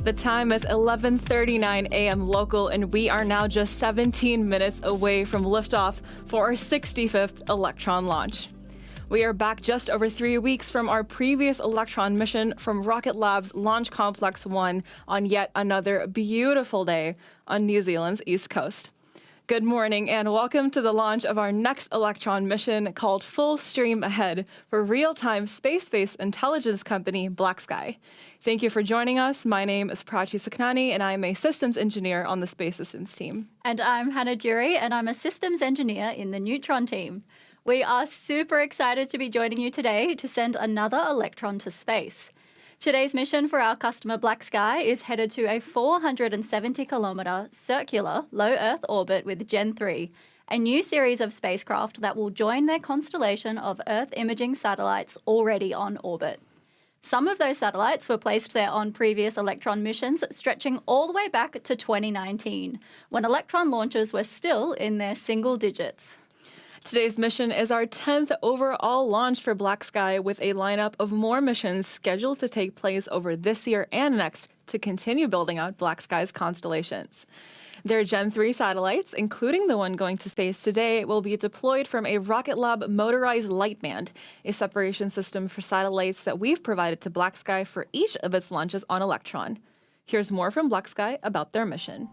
The time is 11:39 a.m. local, and we are now just 17 minutes away from liftoff for our 65th Electron launch. We are back just over 3 weeks from our previous Electron mission from Rocket Lab's Launch Complex 1 on yet another beautiful day on New Zealand's east coast. Good morning and welcome to the launch of our next Electron mission called Full Stream Ahead for real-time space-based intelligence company BlackSky. Thank you for joining us. My name is Prachi Saknani and I'm a systems engineer on the space systems team. And I'm Hannah Jury and I'm a systems engineer in the Neutron team. We are super excited to be joining you today to send another Electron to space. Today's mission for our customer BlackSky is headed to a 470-kilometre circular low Earth orbit with Gen 3, a new series of spacecraft that will join their constellation of Earth imaging satellites already on orbit. Some of those satellites were placed there on previous Electron missions, stretching all the way back to 2019, when Electron launches were still in their single digits. Today's mission is our 10th overall launch for BlackSky, with a lineup of more missions scheduled to take place over this year and next to continue building out BlackSky's constellations. Their Gen 3 satellites, including the one going to space today, will be deployed from a Rocket Lab motorized light band, a separation system for satellites that we've provided to BlackSky for each of its launches on Electron. Here's more from BlackSky about their mission.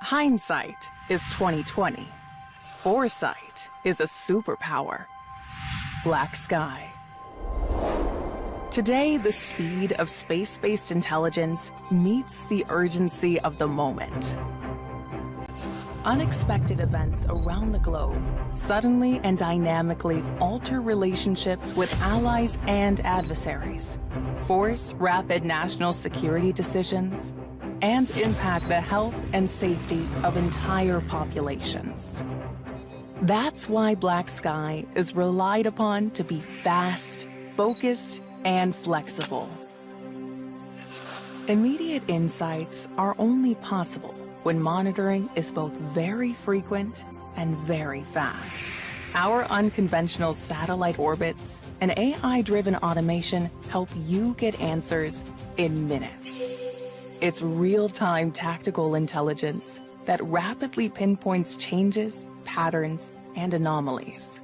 Hindsight is 20/20. Foresight is a superpower. BlackSky. Today, the speed of space-based intelligence meets the urgency of the moment. Unexpected events around the globe suddenly and dynamically alter relationships with allies and adversaries, force rapid national security decisions, and impact the health and safety of entire populations. That's why BlackSky is relied upon to be fast, focused, and flexible. Immediate insights are only possible when monitoring is both very frequent and very fast. Our unconventional satellite orbits and AI-driven automation help you get answers in minutes. It's real-time tactical intelligence that rapidly pinpoints changes, patterns, and anomalies.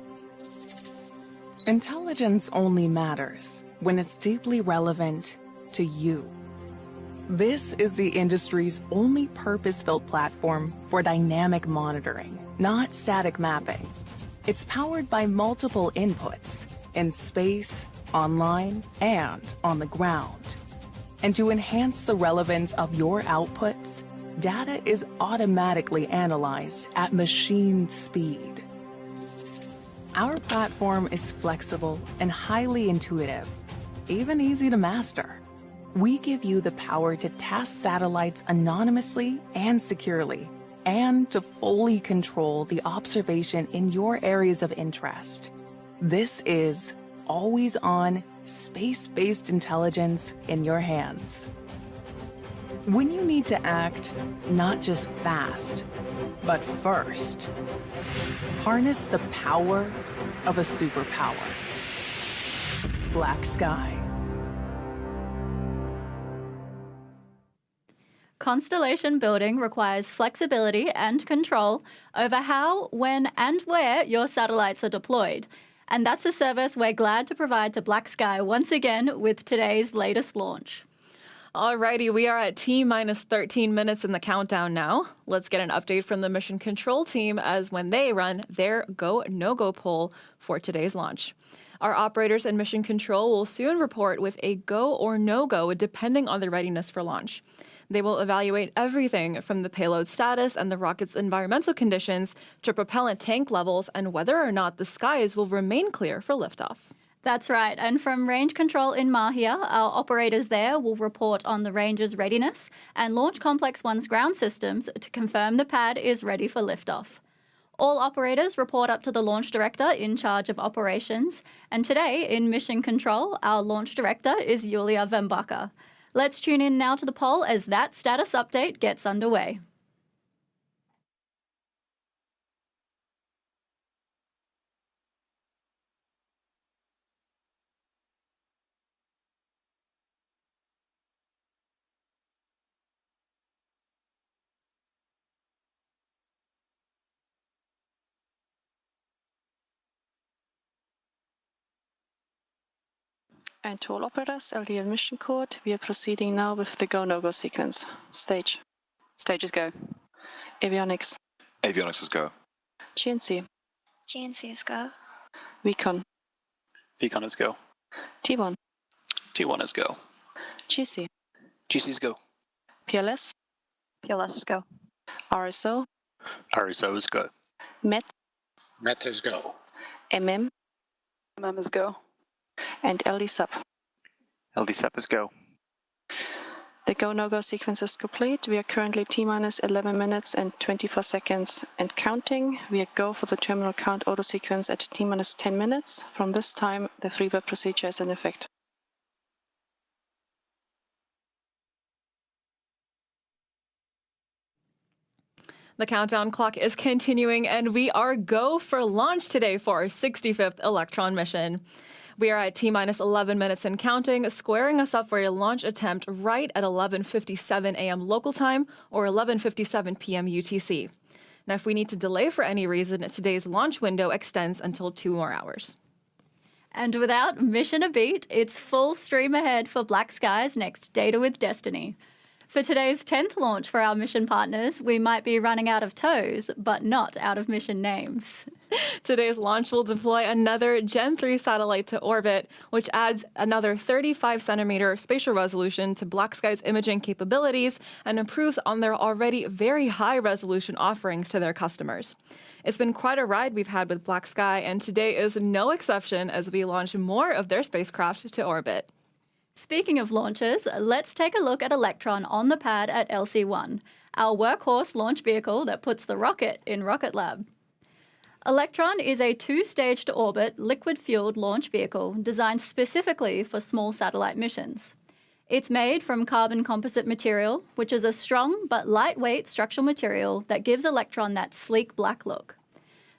Intelligence only matters when it's deeply relevant to you. This is the industry's only purpose-built platform for dynamic monitoring, not static mapping. It's powered by multiple inputs in space, online, and on the ground. And to enhance the relevance of your outputs, data is automatically analyzed at machine speed. Our platform is flexible and highly intuitive, even easy to master. We give you the power to task satellites anonymously and securely, and to fully control the observation in your areas of interest. This is always-on, space-based intelligence in your hands. When you need to act, not just fast, but first, harness the power of a superpower. BlackSky. Constellation building requires flexibility and control over how, when, and where your satellites are deployed. And that's a service we're glad to provide to BlackSky once again with today's latest launch. Alrighty, we are at T-minus 13 minutes in the countdown now. Let's get an update from the mission control team as when they run their go, no-go poll for today's launch. Our operators in mission control will soon report with a go or no-go depending on the readiness for launch. They will evaluate everything from the payload status and the rocket's environmental conditions to propellant tank levels and whether or not the skies will remain clear for liftoff. That's right, and from range control in Mahia, our operators there will report on the range's readiness and Launch Complex 1's ground systems to confirm the pad is ready for liftoff. All operators report up to the launch director in charge of operations, and today in mission control, our launch director is Julia Vembacher. Let's tune in now to the poll as that status update gets underway. And to all operators, LDL mission code. We are proceeding now with the go, no-go sequence. Stage. Stages go. Avionics. Avionics is go. GNC. GNC is go. Recon. Vcon is go. T1. T1 is go. GC. GC is go. PLS. PLS is go. RSO. RSO is go. MET. Met is go. MM. MM is go. And LD sub. LD sub is go. The go, no-go sequence is complete. We are currently T-minus 11 minutes and 24 seconds and counting. We are go for the terminal count auto sequence at T-minus 10 minutes. From this time, the freebird procedure is in effect. The countdown clock is continuing, and we are go for launch today for our 65th Electron mission. We are at T-minus 11 minutes and counting, squaring us up for a launch attempt right at 11:57 a.m. local time or 11:57 p.m. UTC. Now, if we need to delay for any reason, today's launch window extends until 2 more hours. And without mission a beat, it's full stream ahead for BlackSky's next Data with Destiny. For today's 10th launch for our mission partners, we might be running out of toes, but not out of mission names. Today's launch will deploy another Gen 3 satellite to orbit, which adds another 35-centimeter spatial resolution to BlackSky's imaging capabilities and improves on their already very high-resolution offerings to their customers. It's been quite a ride we've had with BlackSky, and today is no exception as we launch more of their spacecraft to orbit. Speaking of launches, let's take a look at Electron on the pad at LC-1, our workhorse launch vehicle that puts the rocket in Rocket Lab. Electron is a two-stage-to-orbit liquid-fueled launch vehicle designed specifically for small satellite missions. It's made from carbon composite material, which is a strong but lightweight structural material that gives Electron that sleek black look.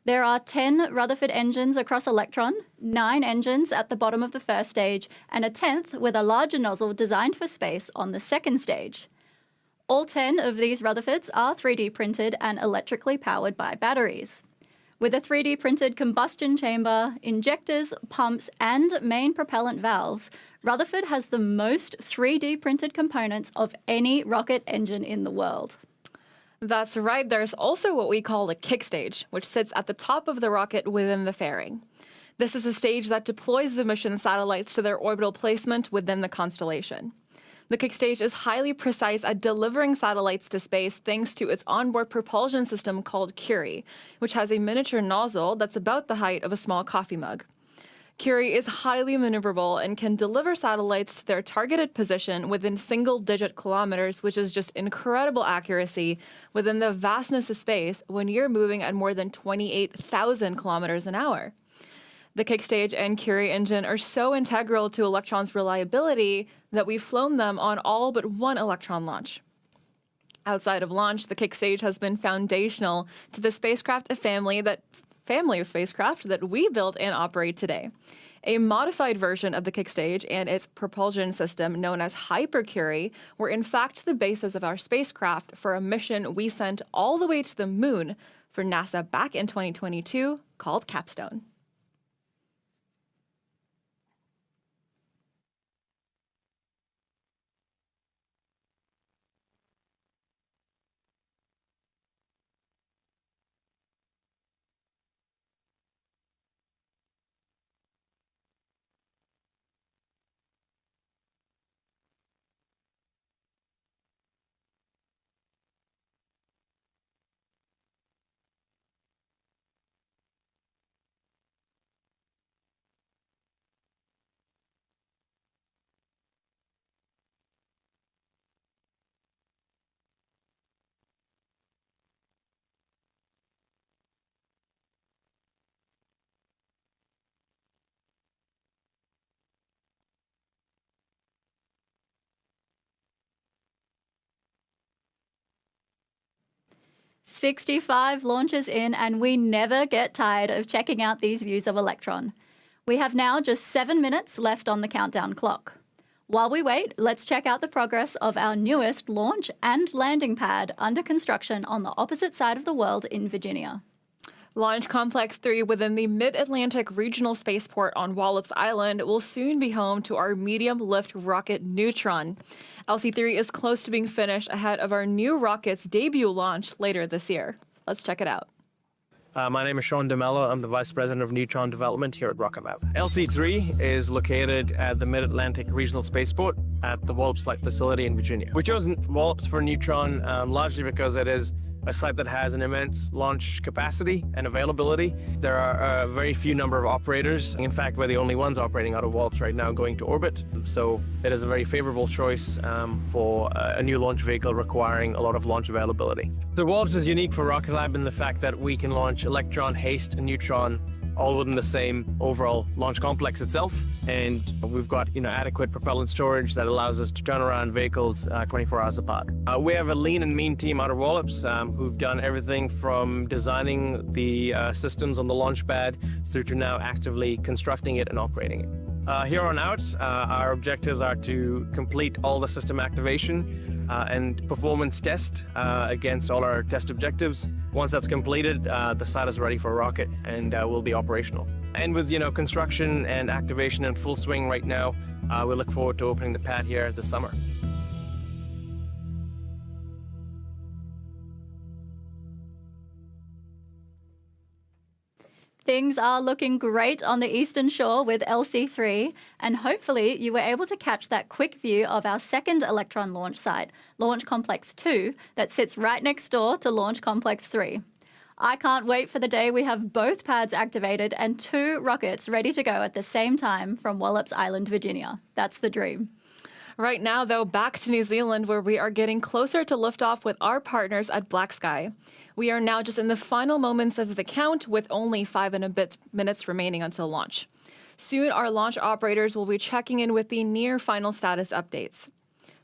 There are 10 Rutherford engines across Electron, 9 engines at the bottom of the first stage, and a 10th with a larger nozzle designed for space on the second stage. All 10 of these Rutherfords are 3D printed and electrically powered by batteries. With a 3D printed combustion chamber, injectors, pumps, and main propellant valves, Rutherford has the most 3D printed components of any rocket engine in the world. That's right. There's also what we call a kick stage, which sits at the top of the rocket within the fairing. This is a stage that deploys the mission satellites to their orbital placement within the constellation. The kick stage is highly precise at delivering satellites to space thanks to its onboard propulsion system called Curie, which has a miniature nozzle that's about the height of a small coffee mug. Curie is highly maneuverable and can deliver satellites to their targeted position within single-digit kilometers, which is just incredible accuracy within the vastness of space when you're moving at more than 28,000 kilometers an hour. The kick stage and Curie engine are so integral to Electron's reliability that we've flown them on all but one Electron launch. Outside of launch, the kick stage has been foundational to the spacecraft family of spacecraft that we build and operate today. A modified version of the kick stage and its propulsion system, known as Hypercurie, were in fact the basis of our spacecraft for a mission we sent all the way to the moon for NASA back in 2022 called Capstone. "65 launches in, and we never get tired of checking out these views of Electron. We have now just 7 minutes left on the countdown clock. While we wait, let's check out the progress of our newest launch and landing pad under construction on the opposite side of the world in Virginia. Launch Complex 3 within the Mid-Atlantic Regional Spaceport on Wallops Island will soon be home to our medium-lift rocket Neutron. LC-3 is close to being finished ahead of our new rocket's debut launch later this year. Let's check it out. My name is Sean DeMello. I'm the Vice President of Neutron Development here at Rocket Lab. LC-3 is located at the Mid-Atlantic Regional Spaceport at the Wallops Flight Facility in Virginia. We chose Wallops for Neutron largely because it is a site that has an immense launch capacity and availability. There are a very few number of operators. In fact, we're the only ones operating out of Wallops right now going to orbit. So it is a very favorable choice for a new launch vehicle requiring a lot of launch availability. The Wallops is unique for Rocket Lab in the fact that we can launch Electron, HASTE, and Neutron all within the same overall launch complex itself. And we've got adequate propellant storage that allows us to turn around vehicles 24 hours apart. We have a lean and mean team out of Wallops who've done everything from designing the systems on the launch pad through to now actively constructing it and operating it. Here on out, our objectives are to complete all the system activation and performance test against all our test objectives. Once that's completed, the site is ready for a rocket and will be operational. And with construction and activation in full swing right now, we look forward to opening the pad here this summer. Things are looking great on the Eastern Shore with LC-3, and hopefully you were able to catch that quick view of our second Electron launch site, Launch Complex 2, that sits right next door to Launch Complex 3. I can't wait for the day we have both pads activated and 2 rockets ready to go at the same time from Wallops Island, Virginia. That's the dream. Right now, though, back to New Zealand, where we are getting closer to liftoff with our partners at BlackSky. We are now just in the final moments of the count, with only 5 and a bit minutes remaining until launch. Soon, our launch operators will be checking in with the near final status updates.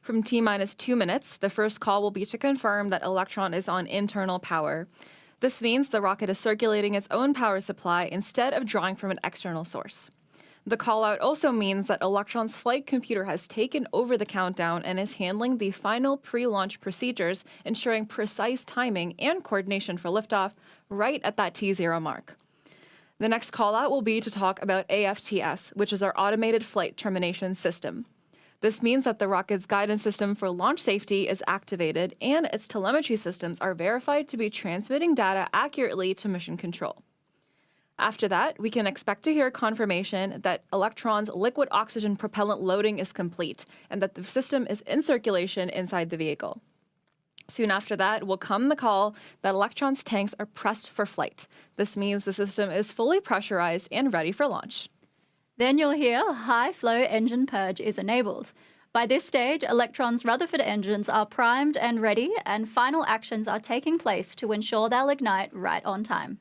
From T-minus 2 minutes, the first call will be to confirm that Electron is on internal power. This means the rocket is circulating its own power supply instead of drawing from an external source. The call-out also means that Electron's flight computer has taken over the countdown and is handling the final pre-launch procedures, ensuring precise timing and coordination for liftoff right at that T0 mark. The next call-out will be to talk about AFTS, which is our Automated Flight Termination System. This means that the rocket's guidance system for launch safety is activated and its telemetry systems are verified to be transmitting data accurately to mission control. After that, we can expect to hear confirmation that Electron's liquid oxygen propellant loading is complete and that the system is in circulation inside the vehicle. Soon after that will come the call that Electron's tanks are pressed for flight. This means the system is fully pressurized and ready for launch. Then you'll hear high-flow engine purge is enabled. By this stage, Electron's Rutherford engines are primed and ready, and final actions are taking place to ensure they'll ignite right on time.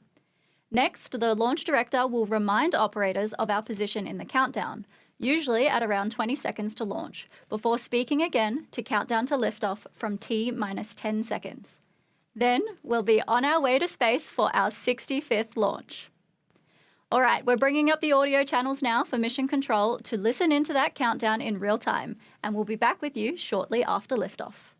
Next, the launch director will remind operators of our position in the countdown, usually at around 20 seconds to launch, before speaking again to count down to liftoff from T-minus 10 seconds. Then we'll be on our way to space for our 65th launch. All right, we're bringing up the audio channels now for Mission Control to listen into that countdown in real time, and we'll be back with you shortly after liftoff.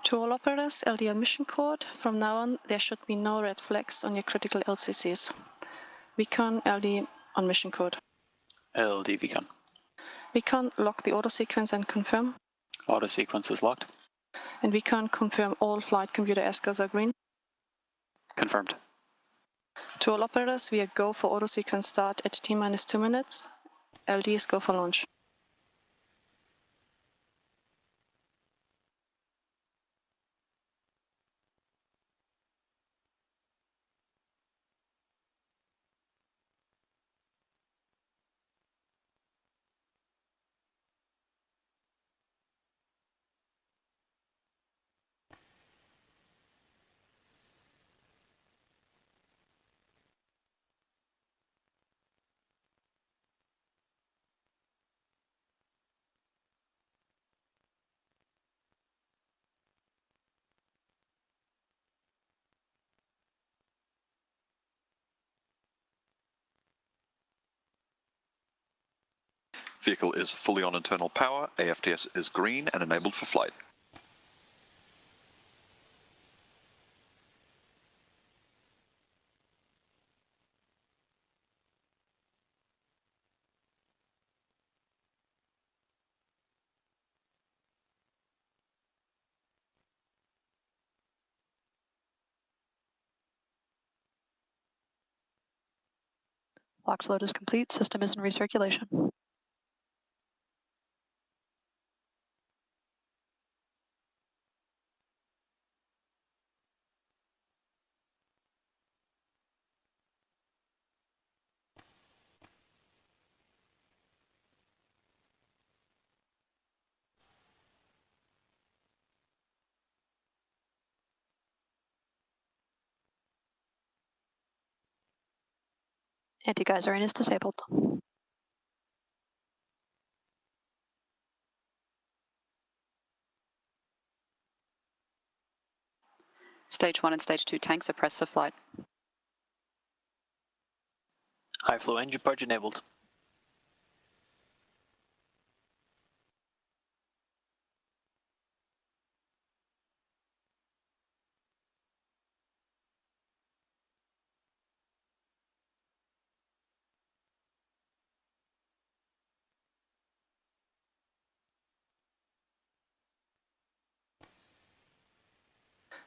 To all operators, LDR mission code. From now on, there should be no red flags on your critical LCCs. Recon LD on mission code. LD Vicon. Recon lock the auto sequence and confirm. Auto sequence is locked. And Recon confirm all flight computer ASCIIs are green. Confirmed. To all operators, we are go for auto sequence start at T-minus 2 minutes. LD is go for launch. Vehicle is fully on internal power. AFTS is green and enabled for flight. Box load is complete. System is in recirculation. Anti-geyser is disabled. Stage 1 and Stage 2 tanks are pressed for flight. High flow engine purge enabled.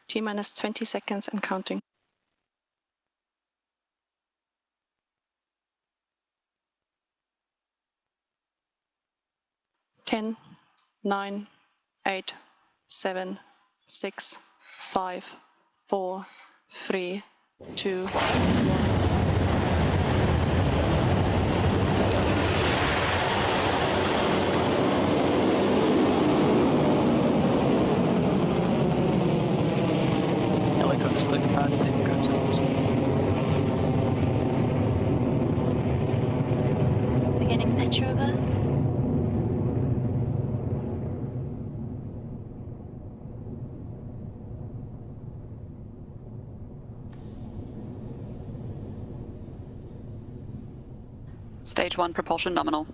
T-minus 20 seconds and counting. 10, 9, 8, 7, 6, 5, 4, 3, 2, 1. Electron is clear to pad, saving ground systems. Beginning pitch over. Stage 1 propulsion nominal.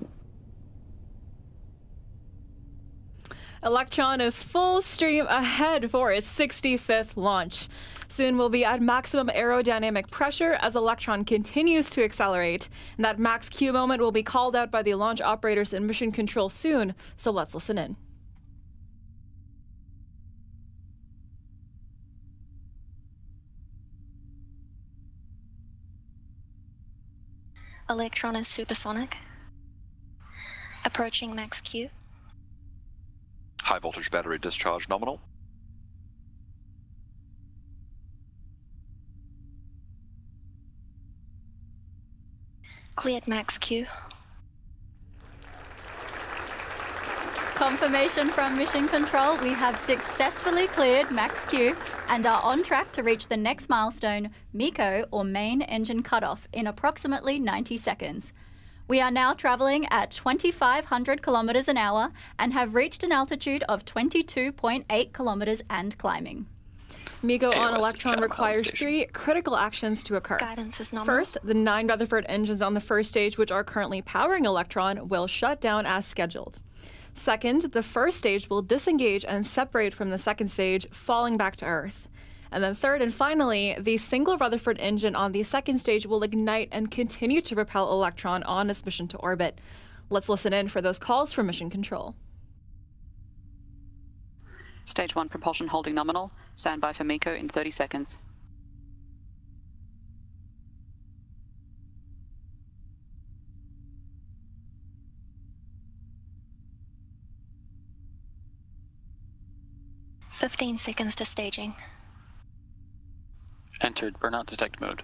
Electron is full stream ahead for its 65th launch. Soon we'll be at maximum aerodynamic pressure as Electron continues to accelerate. And that max Q moment will be called out by the launch operators in mission control soon, so let's listen in. Electron is supersonic. Approaching max Q. High voltage battery discharge nominal. Cleared max Q. Confirmation from Mission Control, we have successfully cleared max Q and are on track to reach the next milestone, MECO, or main engine cutoff, in approximately 90 seconds. We are now travelling at 2,500 kilometres an hour and have reached an altitude of 22.8 kilometres and climbing. MECO on AOS Electron jam requires station. 3 critical actions to occur. Guidance is nominal. First, the 9 Rutherford engines on the first stage, which are currently powering Electron, will shut down as scheduled. Second, the first stage will disengage and separate from the second stage, falling back to Earth. And then third and finally, the single Rutherford engine on the second stage will ignite and continue to propel Electron on its mission to orbit. Let's listen in for those calls from Mission Control. Stage 1 propulsion holding nominal. Stand by for MECO in 30 seconds. "15 seconds to staging. Entered burnout detect mode.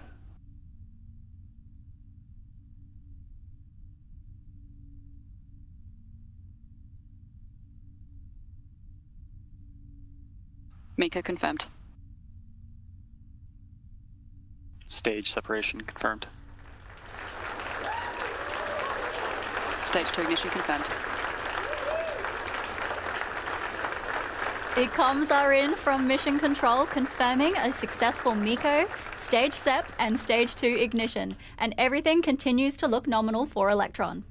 MECO confirmed. Stage separation confirmed. Stage 2 ignition confirmed. Comms are in from Mission Control confirming a successful MECO, Stage SEP and Stage 2 ignition, and everything continues to look nominal for Electron.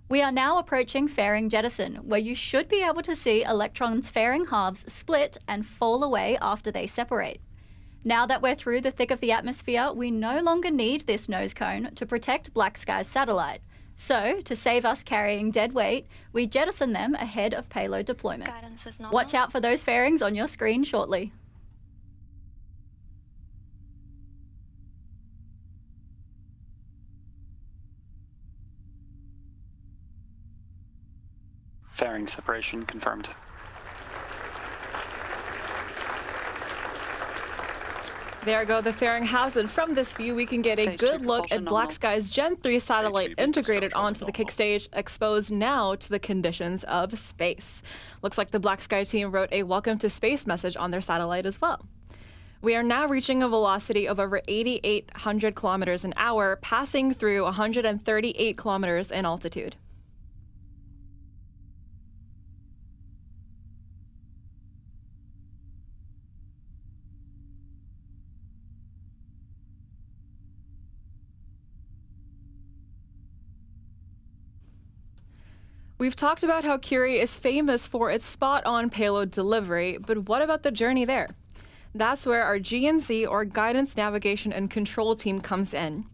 We are now approaching fairing jettison, where you should be able to see Electron's fairing halves split and fall away after they separate. Now that we're through the thick of the atmosphere, we no longer need this nose cone to protect BlackSky's satellite. So, to save us carrying dead weight, we jettison them ahead of payload deployment. Guidance is nominal. Watch out for those fairings on your screen shortly. Fairing separation confirmed. There go the fairing halves, and from this view we can get a Stage good 2 look at propulsion nominal. BlackSky's Gen 3 satellite HVB integrated discharge onto the nominal. kick stage, exposed now to the conditions of space. Looks like the BlackSky team wrote a welcome to space message on their satellite as well. We are now reaching a velocity of over 8,800 kilometers an hour, passing through 138 kilometers in altitude. We've talked about how Curie is famous for its spot-on payload delivery, but what about the journey there? That's where our GNC, or Guidance, Navigation, and Control team, comes in.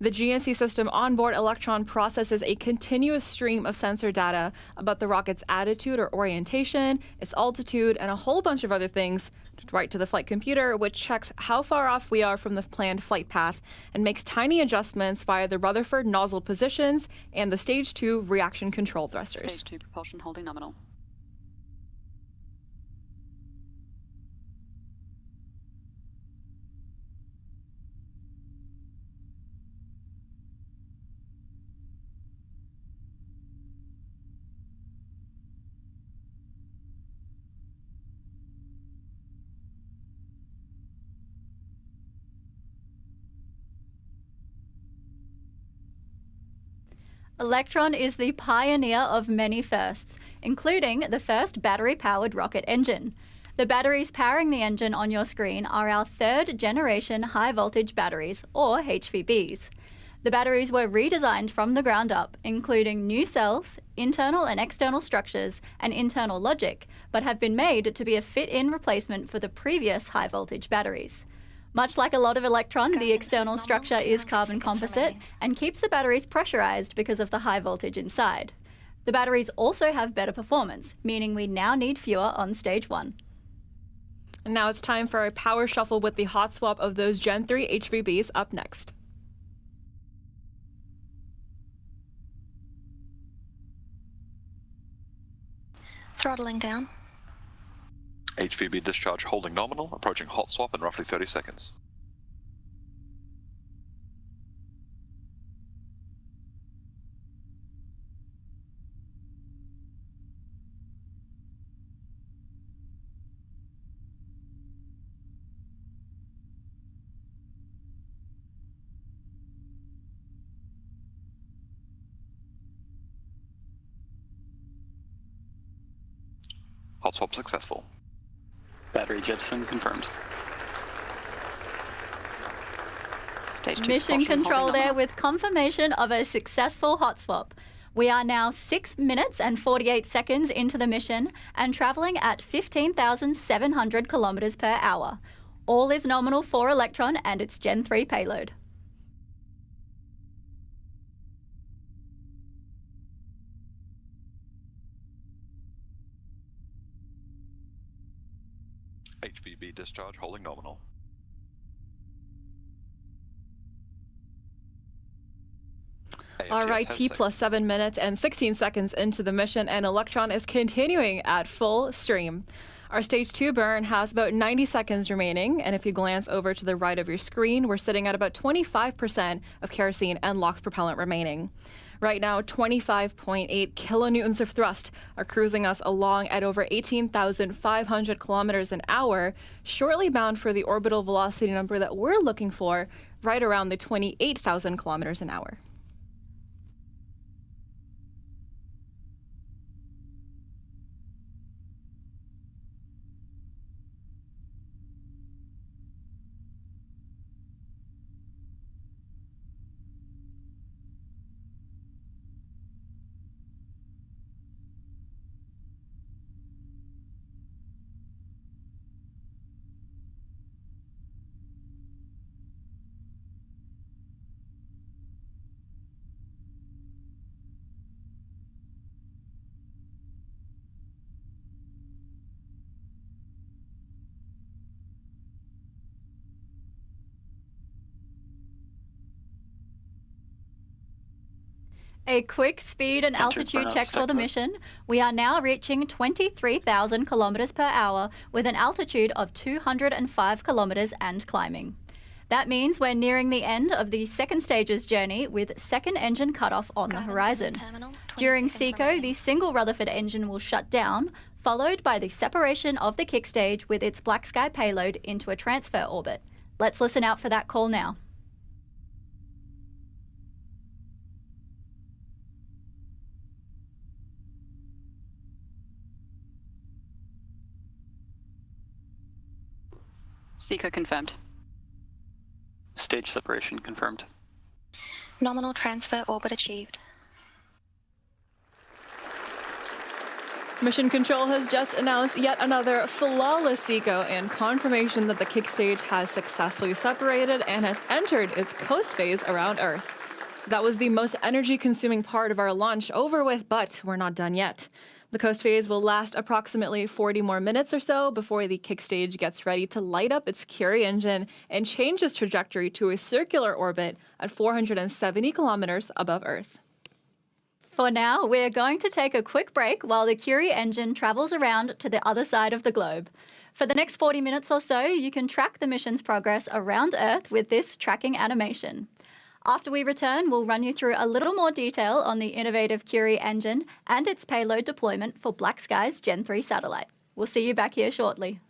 The GNC system onboard Electron processes a continuous stream of sensor data about the rocket's attitude or orientation, its altitude, and a whole bunch of other things right to the flight computer, which checks how far off we are from the planned flight path and makes tiny adjustments via the Rutherford nozzle positions and the Stage 2 reaction control thrusters. Stage 2 propulsion holding nominal. Electron is the pioneer of many firsts, including the first battery-powered rocket engine. The batteries powering the engine on your screen are our third-generation high-voltage batteries, or HVBs. The batteries were redesigned from the ground up, including new cells, internal and external structures, and internal logic, but have been made to be a fit-in replacement for the previous high-voltage batteries. Much like a lot of Electron, the external structure is carbon composite and keeps the batteries pressurized because of the high voltage inside. The batteries also have better performance, meaning we now need fewer on stage 1. And now it's time for a power shuffle with the hot swap of those Gen 3 HVBs up next. Throttling down. HVB discharge holding nominal, approaching hot swap in roughly 30 seconds. Hot swap successful. Battery jettison confirmed. Stage 2 Mission propulsion control holding there nominal. with confirmation of a successful hot swap. We are now 6 minutes and 48 seconds into the mission and traveling at 15,700 kilometers per hour. All is nominal for Electron and its Gen 3 payload. HVB discharge holding nominal. All AFTS right, has T sync. plus 7 minutes and 16 seconds into the mission, and Electron is continuing at full stream. Our stage 2 burn has about 90 seconds remaining, and if you glance over to the right of your screen, we're sitting at about 25% of kerosene and LOX propellant remaining. Right now, 25.8 kilonewtons of thrust are cruising us along at over 18,500 kilometers an hour, shortly bound for the orbital velocity number that we're looking for, right around the 28,000 kilometers an hour. A quick speed and altitude burnout check for the stack mission. We are now reaching 23,000 kilometers per hour with an altitude of 205 kilometers and climbing. That means we're nearing the end of the second stage's journey with second engine cutoff on the horizon. During SECO, the single Rutherford engine will shut down, followed by the separation of the kick stage with its BlackSky payload into a transfer orbit. Let's listen out for that call now. SECO confirmed. Stage separation confirmed. Nominal transfer orbit achieved. Mission Control has just announced yet another flawless SECO and confirmation that the kick stage has successfully separated and has entered its coast phase around Earth. That was the most energy-consuming part of our launch over with, but we're not done yet. The coast phase will last approximately 40 more minutes or so before the kick stage gets ready to light up its Curie engine and change its trajectory to a circular orbit at 470 kilometers above Earth. For now, we're going to take a quick break while the Curie engine travels around to the other side of the globe. For the next 40 minutes or so, you can track the mission's progress around Earth with this tracking animation. After we return, we'll run you through a little more detail on the innovative Curie engine and its payload deployment for BlackSky's Gen 3 satellite. We'll see you back here shortly.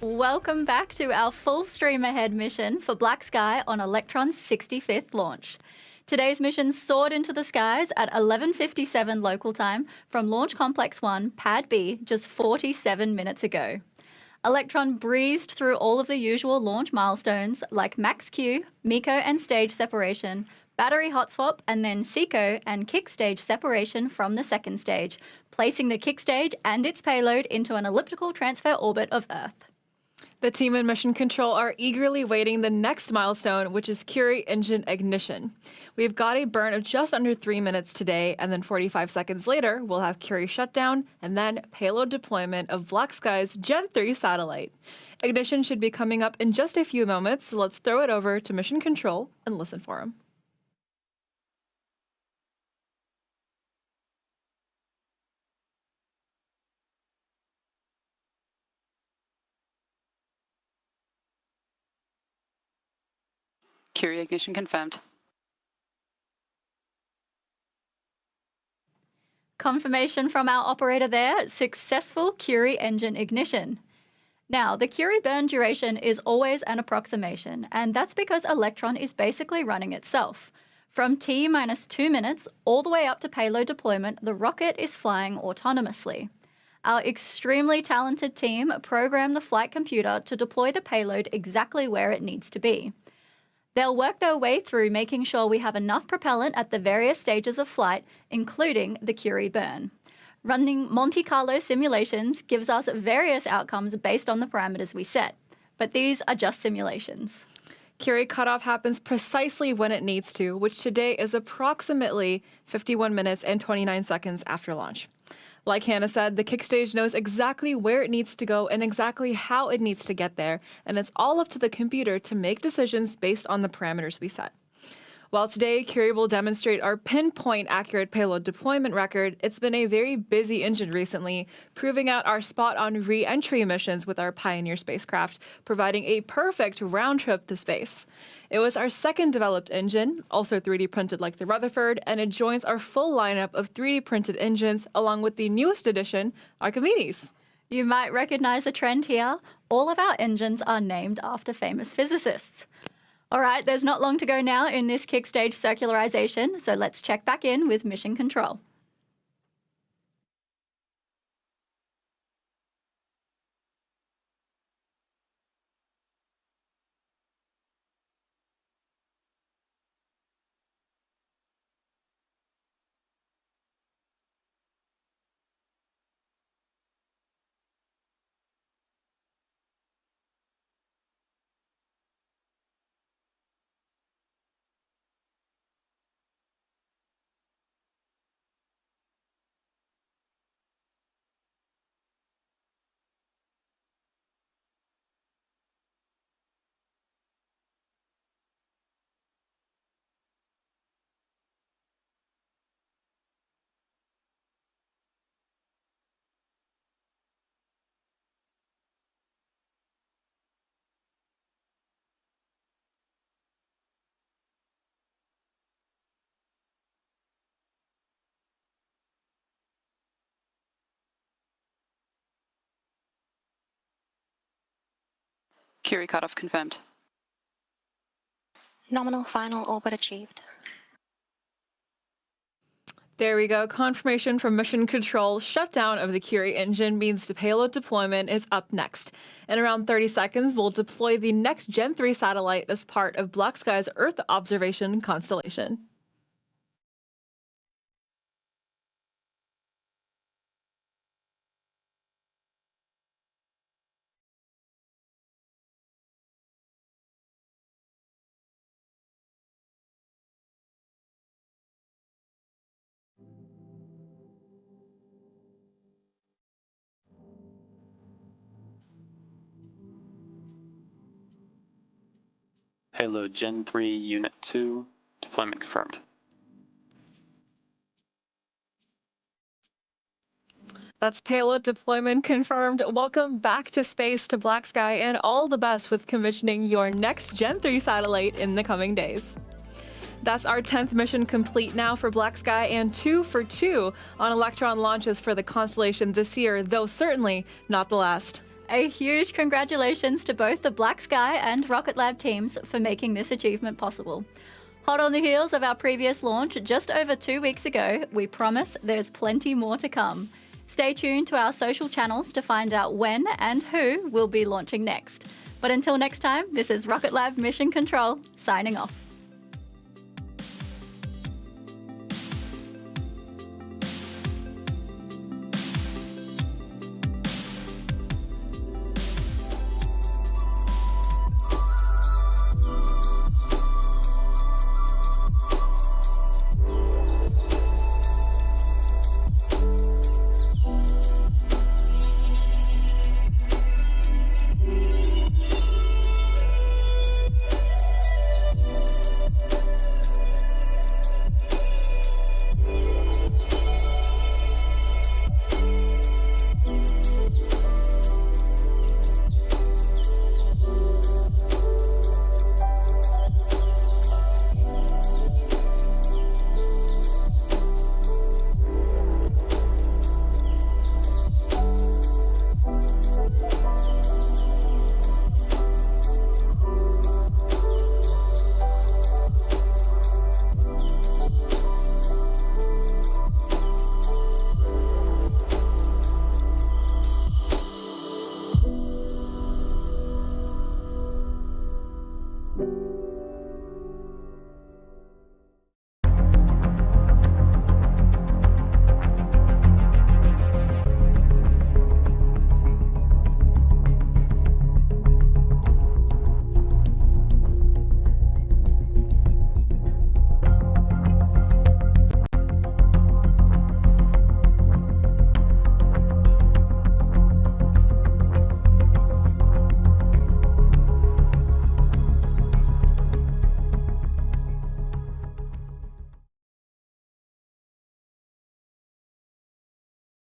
Welcome back to our full stream ahead mission for BlackSky on Electron's 65th launch. Today's mission soared into the skies at 11:57 local time from Launch Complex 1, Pad B, just 47 minutes ago. Electron breezed through all of the usual launch milestones like max Q, MECO and stage separation, battery hot swap, and then SECO and kick stage separation from the second stage, placing the kick stage and its payload into an elliptical transfer orbit of Earth. The team in Mission Control are eagerly waiting the next milestone, which is Curie engine ignition. We've got a burn of just under 3 minutes today, and then 45 seconds later, we'll have Curie shutdown and then payload deployment of BlackSky's Gen 3 satellite. Ignition should be coming up in just a few moments, so let's throw it over to Mission Control and listen for them. Curie ignition confirmed. Confirmation from our operator there, successful Curie engine ignition. Now, the Curie burn duration is always an approximation, and that's because Electron is basically running itself. From T minus 2 minutes all the way up to payload deployment, the rocket is flying autonomously. Our extremely talented team programmed the flight computer to deploy the payload exactly where it needs to be. They'll work their way through making sure we have enough propellant at the various stages of flight, including the Curie burn. Running Monte Carlo simulations gives us various outcomes based on the parameters we set, but these are just simulations. Curie cutoff happens precisely when it needs to, which today is approximately 51 minutes and 29 seconds after launch. Like Hannah said, the kick stage knows exactly where it needs to go and exactly how it needs to get there, and it's all up to the computer to make decisions based on the parameters we set. While today Curie will demonstrate our pinpoint accurate payload deployment record, it's been a very busy engine recently, proving out our spot on re-entry missions with our Pioneer spacecraft, providing a perfect round trip to space. It was our second developed engine, also 3D printed like the Rutherford, and it joins our full lineup of 3D printed engines along with the newest addition, Archimedes. You might recognize a trend here. All of our engines are named after famous physicists. All right, there's not long to go now in this kick stage circularization, so let's check back in with Mission Control. Curie cutoff confirmed. Nominal final orbit achieved. There we go. Confirmation from Mission Control. Shutdown of the Curie engine means the payload deployment is up next. In around 30 seconds, we'll deploy the next Gen 3 satellite as part of BlackSky's Earth observation constellation. Payload Gen 3 Unit 2, deployment confirmed. That's payload deployment confirmed. Welcome back to space to BlackSky, and all the best with commissioning your next Gen 3 satellite in the coming days. That's our 10th mission complete now for BlackSky, and 2 for 2 on Electron launches for the constellation this year, though certainly not the last. A huge congratulations to both the BlackSky and Rocket Lab teams for making this achievement possible. Hot on the heels of our previous launch just over 2 weeks ago, we promise there's plenty more to come. Stay tuned to our social channels to find out when and who will be launching next. But until next time, this is Rocket Lab Mission Control, signing off.